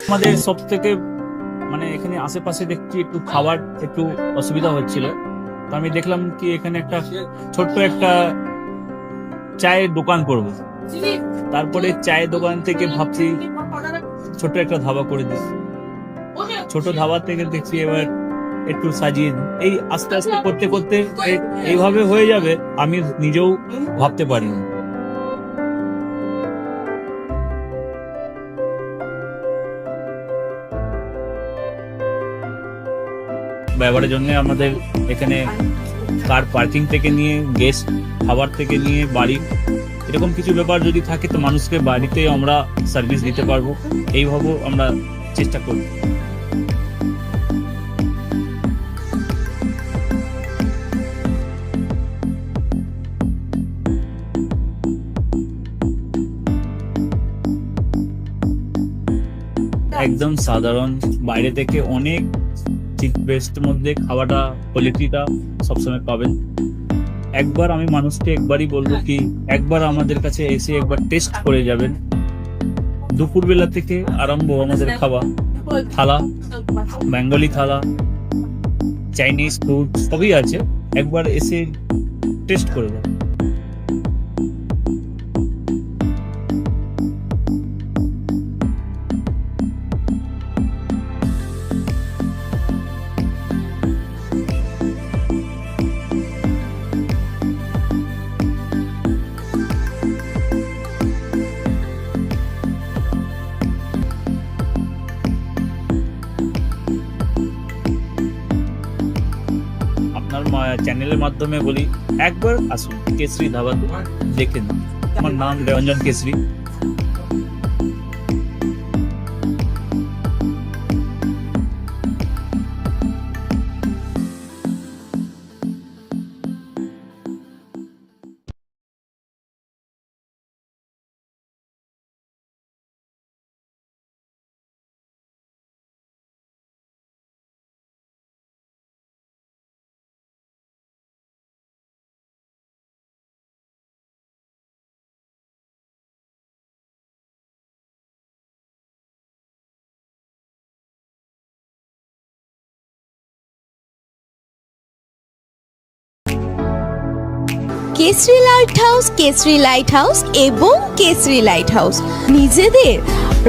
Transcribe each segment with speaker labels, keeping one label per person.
Speaker 1: আমাদের সব থেকে মানে এখানে আশেপাশে দেখছি একটু খাবার একটু অসুবিধা হচ্ছিল, তো আমি দেখলাম কি এখানে একটা ছোট্ট একটা চায়ের দোকান করব। তারপরে চায়ের দোকান থেকে ভাবছি ছোট্ট একটা ধাবা করে দিই। ছোট ধাবা থেকে দেখছি এবার একটু সাজিয়ে এই আস্তে আস্তে করতে করতে এইভাবে হয়ে যাবে, আমি নিজেও ভাবতে পারিনি। ব্যবহারের জন্য আমাদের এখানে কার পার্কিং থেকে নিয়ে গেস্ট খাবার থেকে নিয়ে বাড়ি এরকম কিছু ব্যাপার যদি থাকে তো মানুষকে বাড়িতে আমরা সার্ভিস দিতে পারবো, এইভাবে আমরা চেষ্টা করব। একদম সাধারণ, বাইরে থেকে অনেক চিপ বেস্ট মধ্যে খাওয়াটা কোয়ালিটিটা সবসময় পাবেন। একবার আমি মানুষকে একবারই বলবো কি একবার আমাদের কাছে এসে একবার টেস্ট করে যাবেন। দুপুরবেলা থেকে আরম্ভ আমাদের খাওয়া, থালা, বেঙ্গলি থালা, চাইনিজ ফুড সবই আছে, একবার এসে টেস্ট করে যাবেন। চ্যানেলের মাধ্যমে বলি একবার আসুন কেশরী ধাবাতে, দেখেন। আমার নাম Ranjan Keshari.
Speaker 2: Keshari light house, Keshari light house এবং কেশরী লাইট হাউস নিজেদের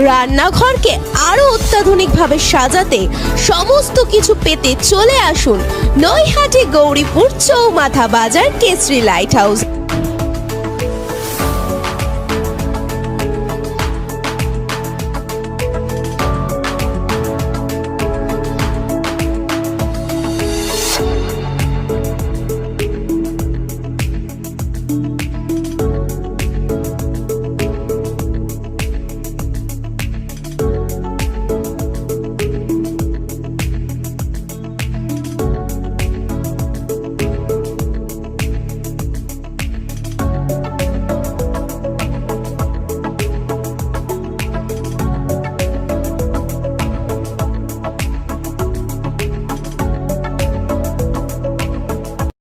Speaker 2: রান্নাঘরকে আরো অত্যাধুনিকভাবে সাজাতে সমস্ত কিছু পেতে চলে আসুন নৈহাটি গৌরীপুর চৌমাথা বাজার কেশরী লাইট হাউস।